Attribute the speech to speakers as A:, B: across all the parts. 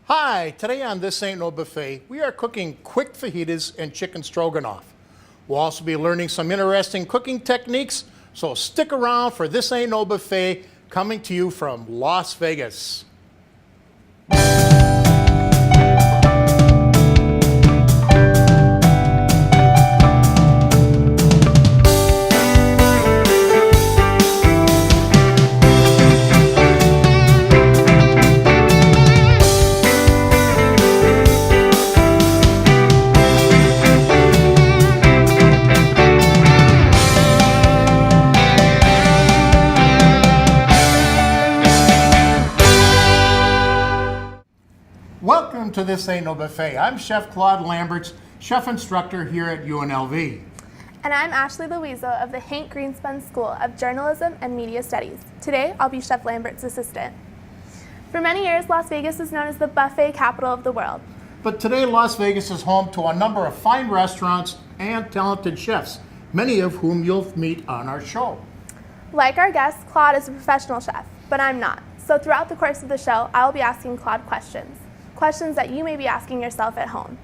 A: Hi, today on This Ain't No Buffet, we are cooking quick fajitas and chicken stroganoff. We'll also be learning some interesting cooking techniques, so stick around for This Ain't No Buffet, coming to you from Las Vegas. Welcome to This Ain't No Buffet. I'm Chef Claude Lamberts, chef instructor here at UNLV.
B: And I'm Ashley Louisa of the Aint Greenspun School of Journalism and Media Studies. Today, I'll be Chef Lambert's assistant. For many years, Las Vegas was known as the buffet capital of the world.
A: But today, Las Vegas is home to a number of fine restaurants and talented chefs, many of whom you'll meet on our show.
B: Like our guest, Claude is a professional chef, but I'm not. So throughout the course of the show, I'll be asking Claude questions that you may be asking yourself at home.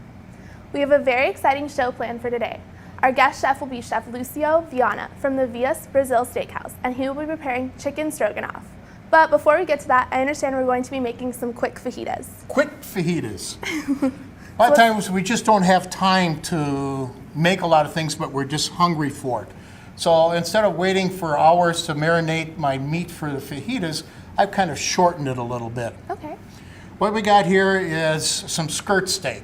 B: We have a very exciting show planned for today. Our guest chef will be Chef Lucio Viana from the Vias Brazil Steakhouse, and he will be preparing chicken stroganoff. But before we get to that, I understand we're going to be making some quick fajitas.
A: Quick fajitas. A lot of times we just don't have time to make a lot of things, but we're just hungry for it. So instead of waiting for hours to marinate my meat for the fajitas, I've kind of shortened it a little bit.
B: Okay.
A: What we got here is some skirt steak.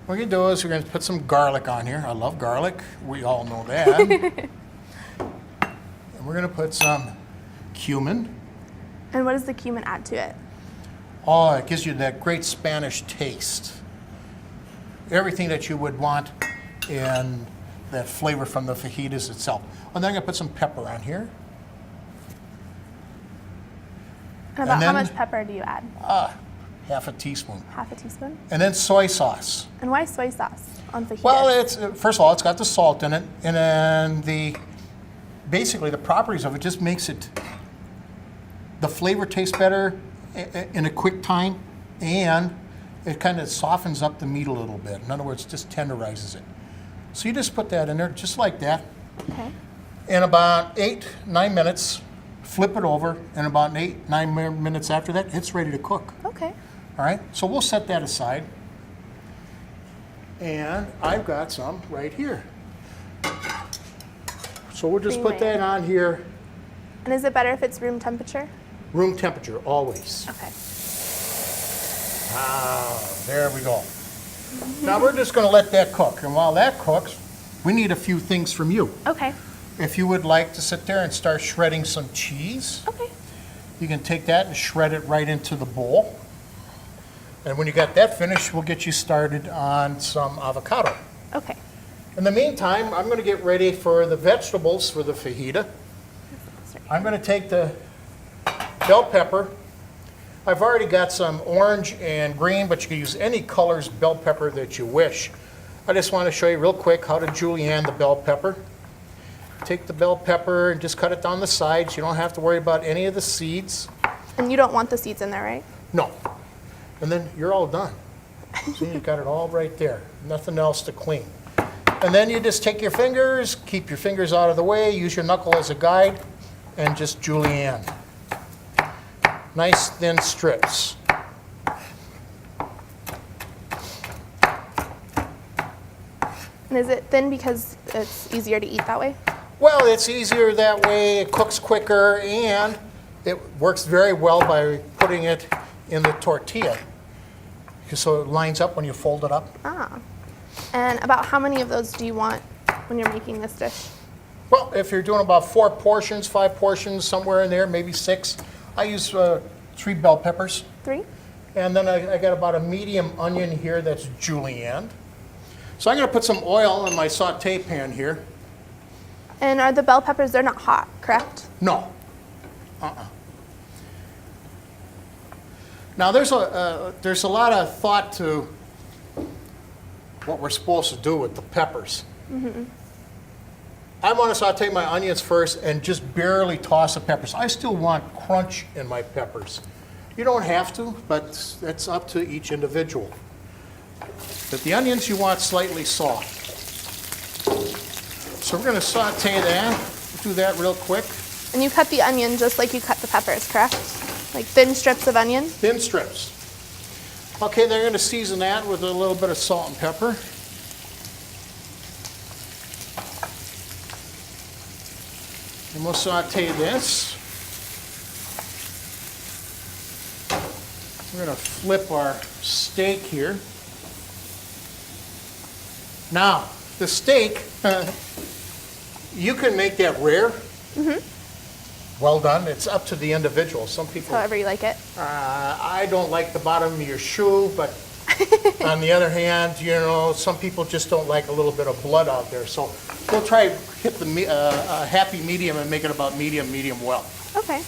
A: What we're going to do is we're going to put some garlic on here. I love garlic. We all know that. And we're going to put some cumin.
B: And what does the cumin add to it?
A: Oh, it gives you that great Spanish taste. Everything that you would want in that flavor from the fajitas itself. And then I'm going to put some pepper on here.
B: And about how much pepper do you add?
A: Half a teaspoon.
B: Half a teaspoon?
A: And then soy sauce.
B: And why soy sauce on fajitas?
A: Well, it's first of all, it's got the salt in it, and then basically the properties of it just makes the flavor taste better in a quick time, and it kind of softens up the meat a little bit. In other words, just tenderizes it. So you just put that in there just like that.
B: Okay.
A: In about 8-9 minutes, flip it over, and about 8-9 minutes after that, it's ready to cook.
B: Okay.
A: All right, so we'll set that aside. And I've got some right here. So we'll just put that on here.
B: And is it better if it's room temperature?
A: Room temperature, always.
B: Okay.
A: There we go. Now we're just going to let that cook. And while that cooks, we need a few things from you.
B: Okay.
A: If you would like to sit there and start shredding some cheese,
B: Okay.
A: you can take that and shred it right into the bowl. And when you got that finished, we'll get you started on some avocado.
B: Okay.
A: In the meantime, I'm going to get ready for the vegetables for the fajita. I'm going to take the bell pepper. I've already got some orange and green, but you can use any colors bell pepper that you wish. I just want to show you real quick how to julienne the bell pepper. Take the bell pepper and just cut it down the sides. You don't have to worry about any of the seeds.
B: And you don't want the seeds in there, right?
A: No. And then you're all done. See, you got it all right there. Nothing else to clean. And then you just take your fingers, keep your fingers out of the way, use your knuckle as a guide, and just julienne. Nice thin strips.
B: And is it thin because it's easier to eat that way?
A: Well, it's easier that way, it cooks quicker, and it works very well by putting it in the tortilla. So it lines up when you fold it up.
B: Ah. And about how many of those do you want when you're making this dish?
A: Well, if you're doing about 4 portions, 5 portions, somewhere in there, maybe 6, I use 3 bell peppers.
B: 3?
A: And then I got about a medium onion here that's julienne. So I'm going to put some oil in my saute pan here.
B: And are the bell peppers, they're not hot, correct?
A: No. Now there's a lot of thought to what we're supposed to do with the peppers. Mm-hmm. I want to saute my onions first and just barely toss the peppers. I still want crunch in my peppers. You don't have to, but that's up to each individual. But the onions you want slightly soft. So we're going to saute that. Do that real quick.
B: And you cut the onion just like you cut the peppers, correct? Like thin strips of onion?
A: Thin strips. Okay, they're going to season that with a little bit of salt and pepper. And we'll saute this. We're going to flip our steak here. Now, the steak, you can make that rare. Well done. It's up to the individual. Some people,
B: However you like it.
A: I don't like the bottom of your shoe, but on the other hand, you know, some people just don't like a little bit of blood out there. So we'll try hit the happy medium and make it about medium well.
B: Okay.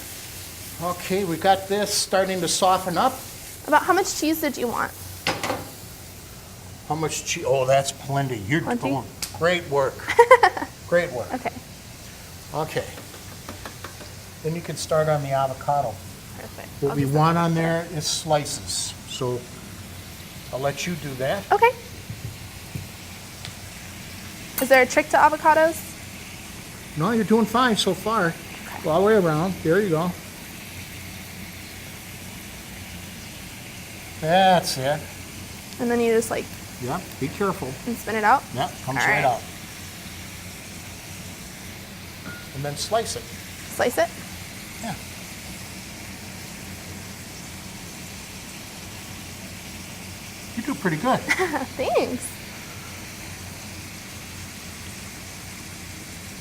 A: Okay, we got this starting to soften up.
B: About how much cheese did you want?
A: How much cheese? Oh, that's plenty. You're
B: Plenty?
A: doing great work. Great work.
B: Okay.
A: Okay. Then you can start on the avocado.
B: Perfect.
A: What
B: I'll
A: we
B: do some
A: want
B: right
A: on there is slices. So I'll let you do that.
B: Okay. Is there a trick to avocados?
A: No, you're doing fine so far. Go all the way around. There you go. That's it.
B: And then you just like
A: Yeah, be careful.
B: and spin it out?
A: Yeah, comes
B: All
A: right
B: right.
A: out. And then slice it.
B: Slice it?
A: Yeah. You do pretty good.
B: Thanks.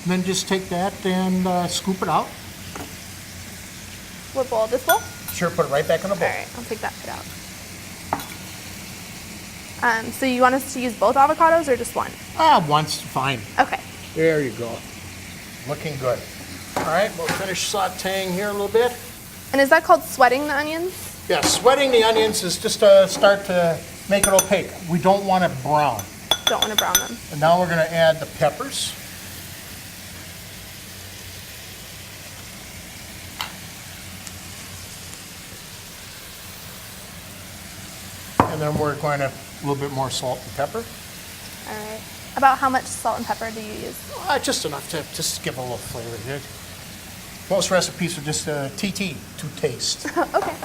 A: And then just take that and scoop it out.
B: What bowl? This bowl?
A: Sure, put it right back in the bowl.
B: All right, I'll take that bit out. So you want us to use both avocados or just one?
A: Once, fine.
B: Okay.
A: There you go. Looking good. All right, we'll finish sauteing here a little bit.
B: And is that called sweating the onions?
A: Yeah, sweating the onions is just to start to make it opaque. We don't want it brown.
B: Don't want to brown them.
A: And now we're going to add the peppers. And then we're going to a little bit more salt and pepper.
B: All right. About how much salt and pepper do you use?
A: Just enough to just give a little flavor here. Most recipes are just TT, to taste.
B: Okay.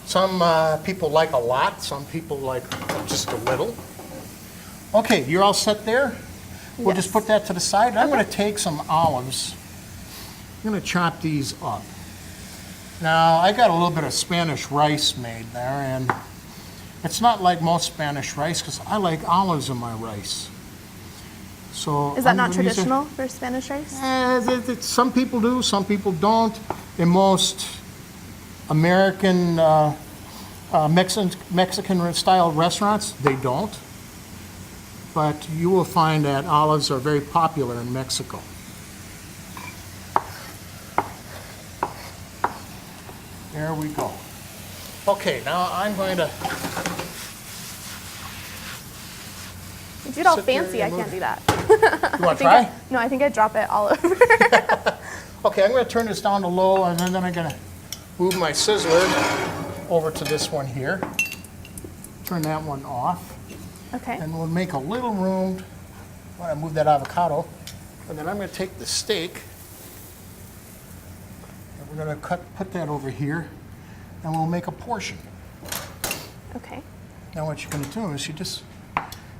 A: Some people like a lot, some people like just a little. Okay, you're all set there? We'll just
B: Yes.
A: put that to the side. I'm going to take some olives. I'm going to chop these up. Now, I got a little bit of Spanish rice made there, and it's not like most Spanish rice because I like olives in my rice. So
B: Is that
A: I'm
B: not
A: gonna use
B: traditional for Spanish rice?
A: some people do, some people don't. In most American Mexican-style restaurants, they don't. But you will find that olives are very popular in Mexico. There we go. Okay, now I'm going to...
B: You do it all
A: Sit there
B: fancy. I
A: and
B: can't do that.
A: You want to try?
B: No, I think I drop it all over.
A: Okay, I'm going to turn this down to low, and then I'm going to move my sizzler over to this one here. Turn that one off,
B: Okay.
A: and we'll make a little room when I move that avocado. And then I'm going to take the steak, and we're going to put that over here, and we'll make a portion.
B: Okay.
A: Now what you're going to do is you just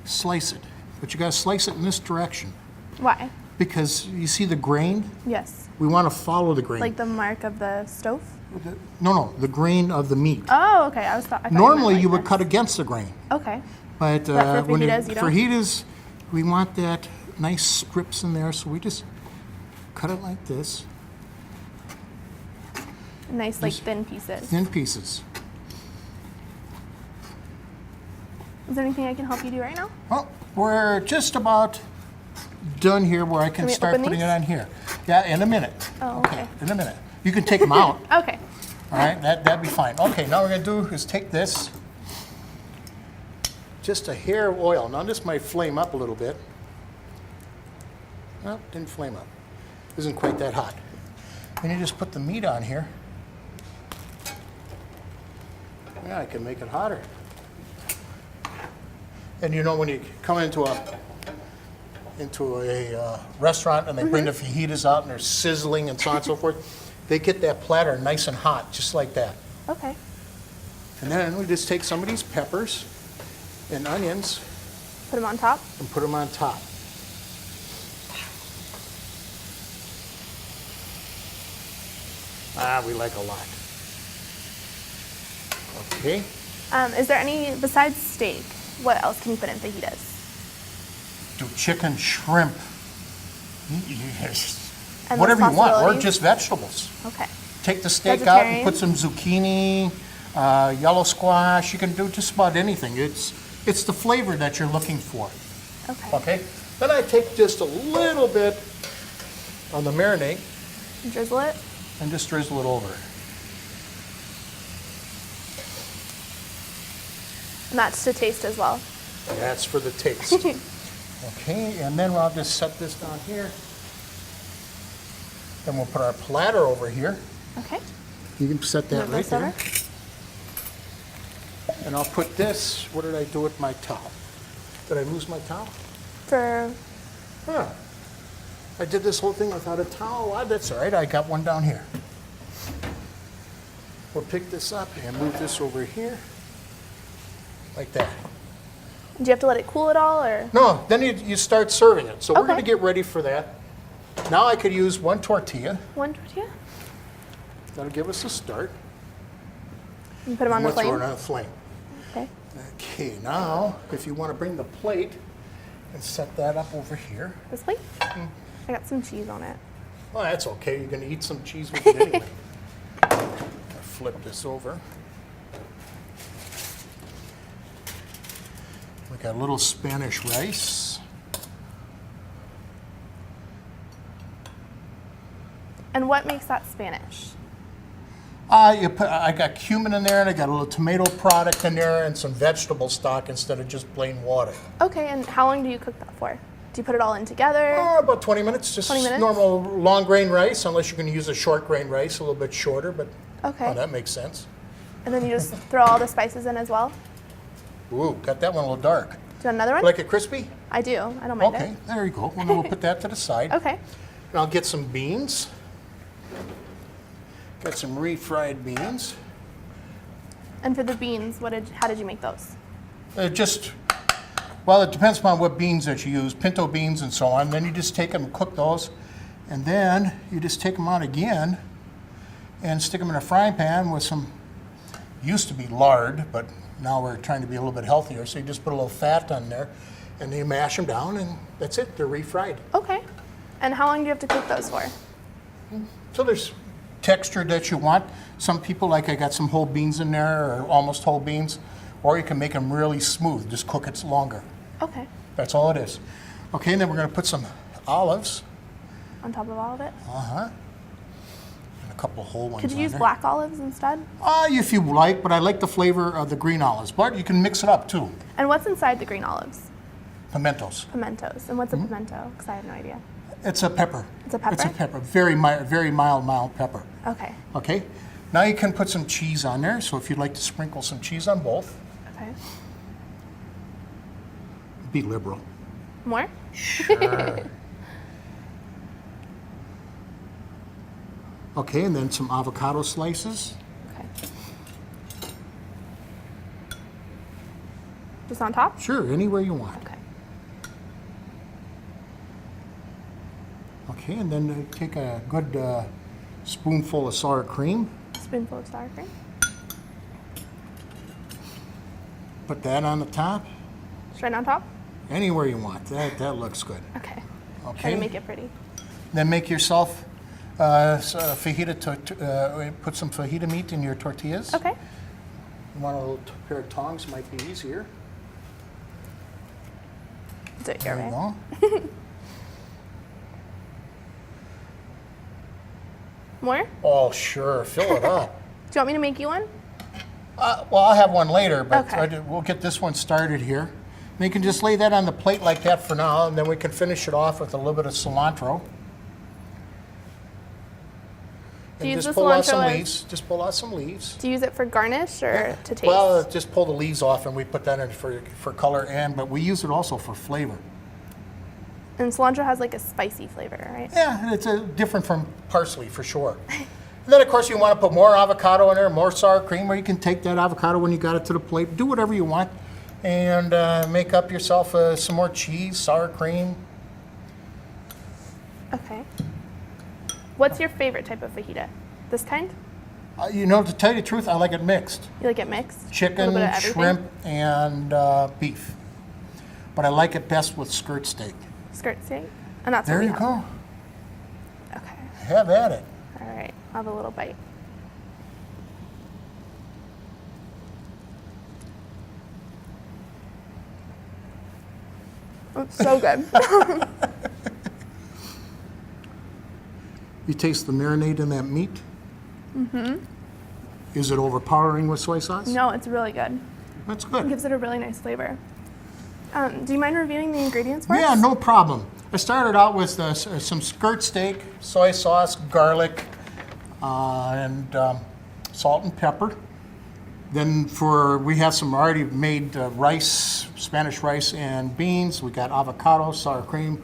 A: slice it, but you got to slice it in this direction
B: Why?
A: because you see the grain.
B: Yes.
A: We want to follow the grain.
B: Like the mark of the stove?
A: No, the grain of the meat.
B: Oh, okay. I thought
A: Normally, you
B: you
A: would
B: meant
A: cut against the grain,
B: like this. Okay.
A: but
B: But for
A: when
B: fajitas, you don't?
A: fajitas, we want that nice strips in there, so we just cut it like this,
B: Nice, like
A: Just
B: thin pieces.
A: thin pieces.
B: Is there anything I can help you do right now?
A: Well, we're just about done here, where I can
B: we
A: start
B: open
A: putting
B: these?
A: it on here. Yeah, in a minute.
B: Oh, okay.
A: In a minute. You can take them out.
B: Okay.
A: All right, that'd be fine. Okay, now what we're gonna do is take this, just a hair of oil. Now this might flame up a little bit. No, didn't flame up. Isn't quite that hot. And you just put the meat on here. Yeah, I can make it hotter. And you know when you come into a restaurant and they bring the fajitas out and they're sizzling and so on and so forth, they get that platter nice and hot, just like that.
B: Okay.
A: And then we just take some of these peppers and onions
B: Put them on top.
A: and put them on top. We like a lot. Okay.
B: Is there any, besides steak, what else can you put in fajitas?
A: Do chicken, shrimp, yes.
B: And
A: Whatever
B: those
A: you want, or
B: possibilities?
A: just vegetables.
B: Okay.
A: Take the steak out and
B: Vegetarian?
A: put some zucchini, yellow squash. You can do just about anything. It's the flavor that you're looking for.
B: Okay.
A: Okay. Then I take just a little bit on the marinade
B: Drizzle it.
A: and just drizzle it over.
B: And that's to taste as well.
A: That's for the taste. Okay, and then I'll just set this down here. Then we'll put our platter over here.
B: Okay.
A: You can set that
B: Move
A: right
B: this
A: there.
B: over.
A: And I'll put this, what did I do with my towel? Did I lose my towel?
B: For,
A: Huh. I did this whole thing without a towel. Ah, that's all right, I got one down here. We'll pick this up and move this over here, like that.
B: do you have to let it cool at all, or?
A: No, then you start serving it. So we're
B: Okay.
A: gonna get ready for that. Now I could use one tortilla.
B: One tortilla?
A: That'll give us a start.
B: You put them on the
A: We'll throw
B: flame?
A: it on the flame.
B: Okay.
A: Okay, now, if you want to bring the plate and set that up over here.
B: This plate? I got some cheese on it.
A: Well, that's okay. You're going to eat some cheese with it anyway. Flip this over. We got a little Spanish rice.
B: And what makes that Spanish?
A: I got cumin in there, and I got a little tomato product in there, and some vegetable stock instead of just plain water.
B: Okay, and how long do you cook that for? Do you put it all in together?
A: About 20 minutes, just
B: 20 minutes?
A: normal long grain rice, unless you're going to use a short grain rice, a little bit shorter, but
B: Okay.
A: that makes sense.
B: And then you just throw all the spices in as well?
A: Ooh, got that one a little dark.
B: Do you want another one?
A: Like it crispy?
B: I do. I don't mind
A: Okay, there you go. Well, then we'll put that to the side.
B: it. Okay.
A: And I'll get some beans. Got some refried beans.
B: And for the beans, how did you make those?
A: Well, it depends upon what beans that you use, pinto beans and so on. Then you just take them and cook those. And then you just take them out again and stick them in a frying pan with some, used to be lard, but now we're trying to be a little bit healthier. So you just put a little fat on there and you mash them down and that's it, they're refried.
B: Okay. And how long do you have to cook those for?
A: So there's texture that you want. Some people, like I got some whole beans in there or almost whole beans, or you can make them really smooth, just cook it longer.
B: Okay.
A: That's all it is. Okay, and then we're gonna put some olives.
B: On top of all of it?
A: And a couple of whole ones
B: Could you
A: on
B: use
A: there.
B: black olives instead?
A: If you like, but I like the flavor of the green olives. But you can mix it up too.
B: And what's inside the green olives?
A: Pimentos.
B: Pimentos. And what's a pimento? Because I have no idea.
A: It's a pepper.
B: It's a pepper?
A: It's a pepper. Very mild pepper.
B: Okay.
A: Okay. Now you can put some cheese on there. So if you'd like to sprinkle some cheese on both,
B: Okay.
A: be liberal.
B: More?
A: Sure. Okay, and then some avocado slices.
B: Okay. Just on top?
A: Sure, anywhere you want.
B: Okay.
A: Okay, and then take a good spoonful of sour cream.
B: Spoonful of sour cream.
A: Put that on the top.
B: Straight on top?
A: Anywhere you want. That looks good.
B: Okay. Try
A: Okay.
B: to make it pretty.
A: Then make yourself fajita. Put some fajita meat in your tortillas.
B: Okay.
A: You want a little pair of tongs? Might be easier.
B: Do it your
A: There you
B: way.
A: go.
B: More? Do
A: Oh, sure. Fill it up.
B: you want me to make you one?
A: Well, I'll have one later, but
B: Okay.
A: we'll get this one started here. And you can just lay that on the plate like that for now, and then we can finish it off with a little bit of cilantro.
B: Do you use
A: just
B: the
A: pull out
B: cilantro
A: some
B: as-
A: leaves. Just pull out some leaves.
B: Do you use it for garnish or to taste?
A: Well, just pull the leaves off, and we put that in for color, but we use it also for flavor.
B: And cilantro has like a spicy flavor, right?
A: Yeah, and it's different from parsley for sure. And then, of course, you want to put more avocado in there, more sour cream, or you can take that avocado when you got it to the plate. Do whatever you want, and make up yourself some more cheese, sour cream.
B: Okay. What's your favorite type of fajita? This kind?
A: To tell you the truth, I like it mixed.
B: You like it mixed?
A: Chicken,
B: A little bit of everything?
A: shrimp, and beef. But I like it best with skirt steak.
B: Skirt steak? And that's
A: There
B: what we
A: you
B: have.
A: go.
B: Okay.
A: Have at it.
B: All right. I'll have a little bite. It's so good.
A: You taste the marinade in that meat? Mm-hmm. Is it overpowering with soy sauce?
B: No, it's really good.
A: That's
B: It
A: good.
B: gives it a really nice flavor. Do you mind reviewing the ingredients for us?
A: Yeah, no problem. I started out with some skirt steak, soy sauce, garlic, and salt and pepper. Then we have some already made rice, Spanish rice and beans. We got avocado, sour cream.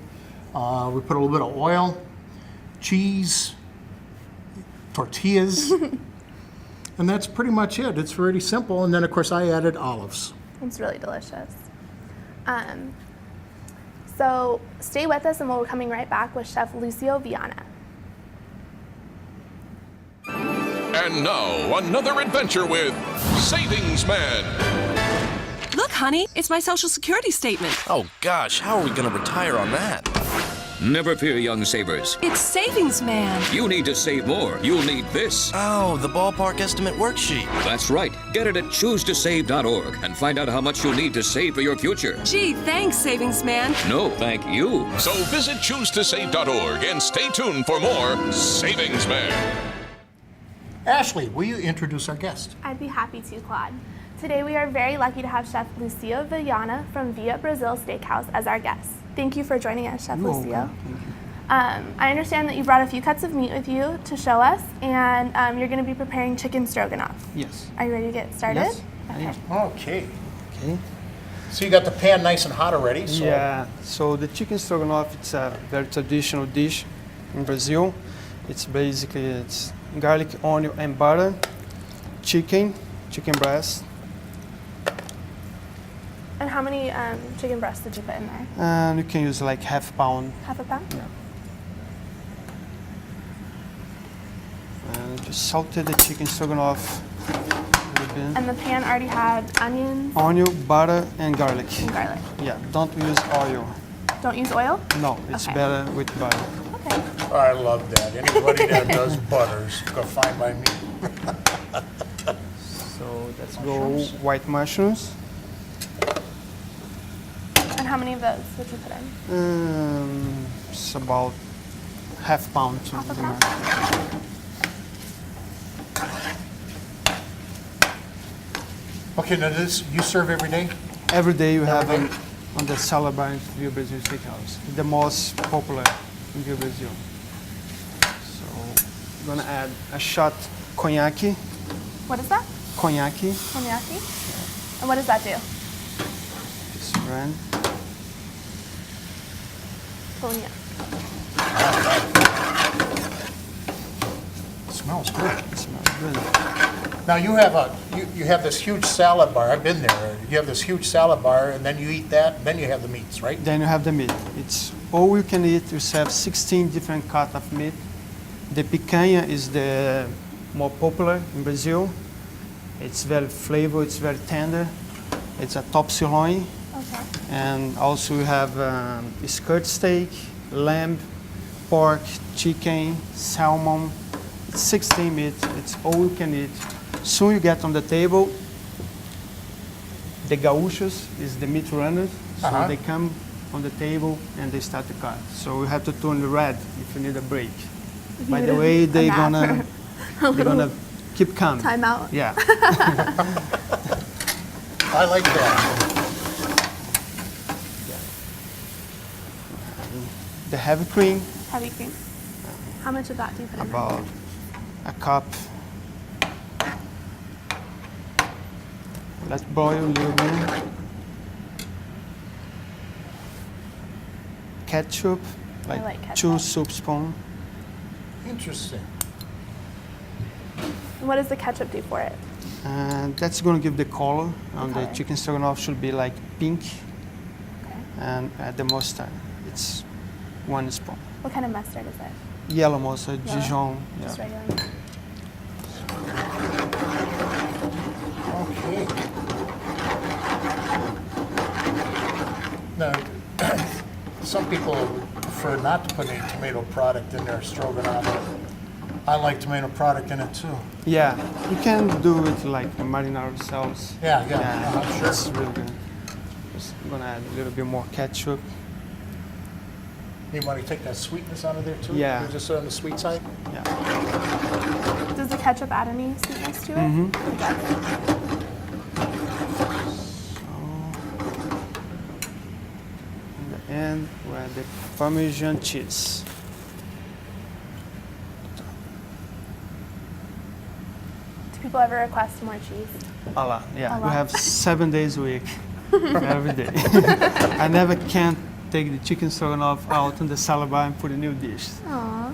A: We put a little bit of oil, cheese, tortillas, and that's pretty much it. It's really simple. And then, of course, I added olives.
B: It's really delicious. So stay with us and we'll be coming right back with Chef Lucio Viana.
C: And now, another adventure with Savings Man.
D: Look, honey, it's my Social Security statement.
E: Oh gosh, how are we gonna retire on that?
F: Never fear, young savers.
D: It's Savings Man.
F: You need to save more. You'll need this.
E: Oh, the ballpark estimate worksheet.
F: That's right. Get it at choosetosave.org and find out how much you'll need to save for your future.
D: Gee, thanks, Savings Man.
F: No, thank you.
C: So visit choosetosave.org and stay tuned for more Savings Man.
A: Ashley, will you introduce our guest?
B: I'd be happy to, Claude. Today we are very lucky to have Chef Lucio Viana from Via Brazil Steakhouse as our guest. Thank you for joining us, Chef Lucio. I understand that you brought a few cuts of meat with you to show us, and you're going to be preparing chicken stroganoff.
G: Yes.
B: Are you ready to get started?
G: Yes, I
B: Okay.
G: am.
A: Okay.
G: Okay.
A: So you got the pan nice and hot already. So
G: Yeah. So the chicken stroganoff, it's a very traditional dish in Brazil. It's garlic, onion, and butter, chicken breast.
B: And how many chicken breasts did you put in there?
G: And you can use like half pound.
B: Half a pound?
G: Yeah. And just saute the chicken stroganoff a little bit.
B: And the pan already had onions
G: Onion, butter, and garlic.
B: and garlic.
G: Yeah. Don't use oil.
B: Don't use oil?
G: No, it's
B: Okay.
G: better with butter.
B: Okay.
A: I love that. Anybody that does butters, go find my meat.
G: So let's go white mushrooms.
B: And how many of those would you put in?
G: It's about half pound to
B: Half a
G: the
B: pound?
G: mushroom.
A: Okay, now this you serve every day?
G: Every day you have them on the salad bar in Via Brazil Steakhouse. The most popular in Via Brazil. So I'm gonna add a shot cognac.
B: What is that?
G: Cognac.
B: Cognac? And what does that do?
G: Just run.
B: Cognac.
A: Smells good.
G: It smells good.
A: Now you have this huge salad bar. I've been there. You have this huge salad bar, and then you eat that. And then you have the meats, right?
G: Then you have the meat. It's all you can eat. You have 16 different cuts of meat. The picanha is the more popular in Brazil. It's very flavorful. It's very tender. It's a top sirloin.
B: Okay.
G: And also we have skirt steak, lamb, pork, chicken, salmon. It's 16 meat. It's all you can eat. Soon you get on the table. The gaúchos is the meat runners. So
A: Uh-huh.
G: they come on the table and they start to cut. So we have to turn the red if you need a break. By the way,
B: A nap.
G: they're gonna keep coming.
B: Time out.
G: Yeah.
A: I like that.
G: The heavy cream,
B: Heavy cream. How much of that do you put in there?
G: about a cup. Let's boil a little bit. Ketchup, like,
B: like ketchup.
G: 2 soup spoons.
A: Interesting.
B: And what does the ketchup do for it?
G: And that's going to give the color. And the
B: color.
G: chicken stroganoff should be like pink.
B: Okay.
G: And the mustard, it's 1 spoon.
B: What kind of mustard is it?
G: Yellow mustard,
B: Yellow?
G: Dijon.
B: Just
G: Yeah.
B: regular.
A: Okay. Now, some people prefer not to put any tomato product in their stroganoff. I like tomato product in it too.
G: Yeah, you can do it like marinara sauce.
A: Yeah, I'm sure.
G: It's really good. Just gonna add a little bit more ketchup.
A: You want to take that sweetness out of there too?
G: Yeah.
A: You're just on the sweet side?
G: Yeah.
B: Does the ketchup add any sweetness to it?
G: Mm-hmm.
B: It does.
G: And we add the Parmesan cheese.
B: Do people ever request more cheese?
G: A lot, yeah.
B: A
G: We
B: lot.
G: have 7 days a week, every day. I never can take the chicken stroganoff out on the salad bar and put a new dish.
B: Aww.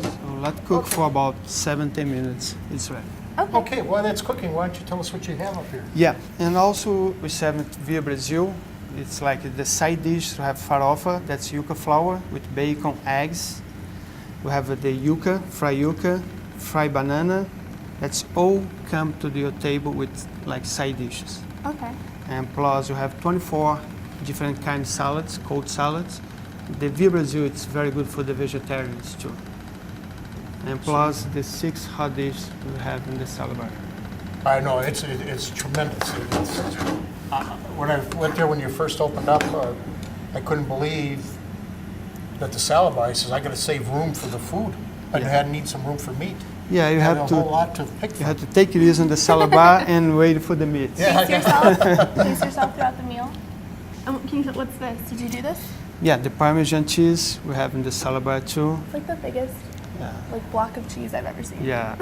G: So let cook for about 7-10 minutes. It's ready.
A: Okay, while that's cooking, why don't you tell us what you have up here?
G: Yeah, and also we serve it via Brazil. It's like the side dish. We have farofa, that's yuca flour with bacon, eggs. We have the yuca, fried banana. That's all come to your table with like side dishes.
B: Okay.
G: And plus you have 24 different kind of salads, cold salads. The Via Brazil, it's very good for the vegetarians too. And plus the 6 hot dishes we have in the salad bar.
A: I know, it's tremendous. When I went there when you first opened up, I couldn't believe that the salad bar says, I got to save room for the food. I had to need some room for meat.
G: Yeah, you
A: Had
G: have
A: a whole
G: to.
A: lot to pick
G: You
A: from.
G: have to take it easy in the salad bar and wait for the meat.
B: Pace yourself throughout the meal. What's this? Did you do this?
G: Yeah, the Parmesan cheese we have in the salad bar too.
B: It's like the biggest
G: Yeah.
B: block of cheese I've ever seen.
G: Yeah.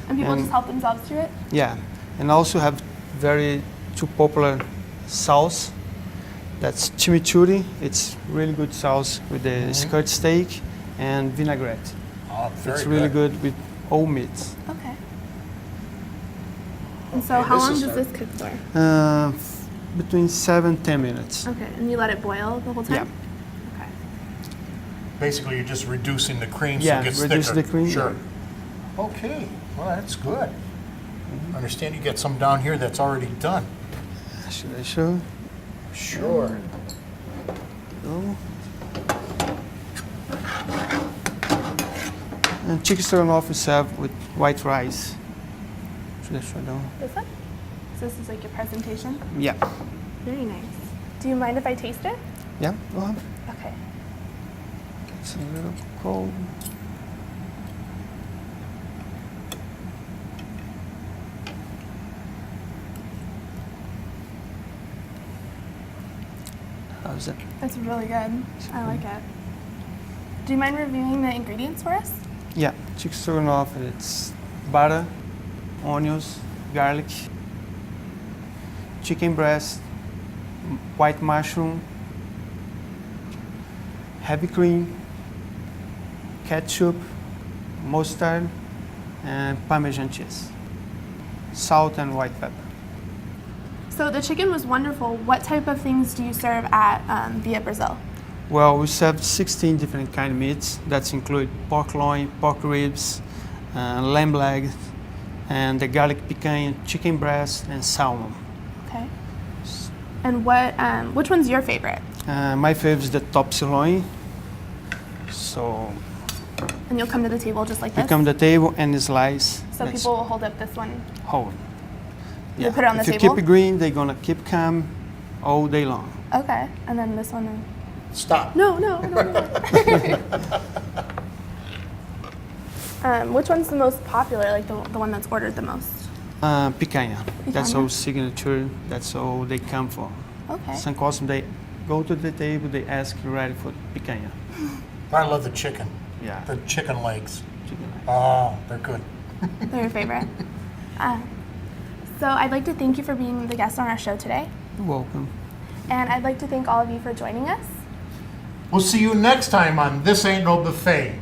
B: And people
G: And-
B: just help themselves to it?
G: Yeah, and also have very 2 popular sauce. That's chimichurri. It's really good sauce with the skirt steak and vinaigrette.
A: Oh, very
G: It's really good with all meats.
B: Okay. And so
A: Okay,
B: how
A: this
B: long
A: is
B: does
A: our-
B: this cook for?
G: Between 7-10 minutes.
B: Okay, and you let it boil the whole time?
G: Yeah.
B: Okay.
A: Basically, you're just reducing the cream so
G: Yeah,
A: it gets
G: reduce
A: thicker.
G: the cream,
A: Sure.
G: yeah.
A: Okay, well, that's good. I understand you get some down here that's already done.
G: Should I show?
A: Sure.
G: Go. And chicken stroganoff is served with white rice. Should I show down?
B: This one? So this is like your presentation?
G: Yeah.
B: Very nice. Do you mind if I taste it?
G: Yeah, go on.
B: Okay.
G: It's a little cold. How's it?
B: That's really good. I like it. Do you mind reviewing the ingredients for us?
G: Yeah, chicken stroganoff, it's butter, onions, garlic, chicken breast, white mushroom, heavy cream, ketchup, mustard, and Parmesan cheese, salt and white pepper.
B: So the chicken was wonderful. What type of things do you serve at Via Brazil?
G: Well, we serve 16 different kind of meats. That include pork loin, pork ribs, lamb leg, and the garlic picanha, chicken breast, and salmon.
B: Okay. And which one's your favorite?
G: My favorite is the top sirloin. So
B: And you'll come to the table just like
G: we
B: this?
G: come to the table and slice.
B: So
G: That's
B: people will hold up this one.
G: whole.
B: You put it on the
G: if you
B: table?
G: keep it green, they're gonna keep calm all day long.
B: Okay. And then this one.
A: Stop.
B: No. Which one's the most popular, like the one that's ordered the most?
G: Picanha. That's
B: Picanha?
G: our signature. That's all they come for.
B: Okay.
G: Some customers, they go to the table, they ask you ready for picanha.
A: I love the chicken.
G: Yeah.
A: The chicken legs.
G: Chicken legs.
A: Oh, they're good.
B: They're your favorite. So I'd like to thank you for being the guest on our show today.
G: You're welcome.
B: And I'd like to thank all of you for joining us.
A: We'll see you next time on This Ain't No Buffet.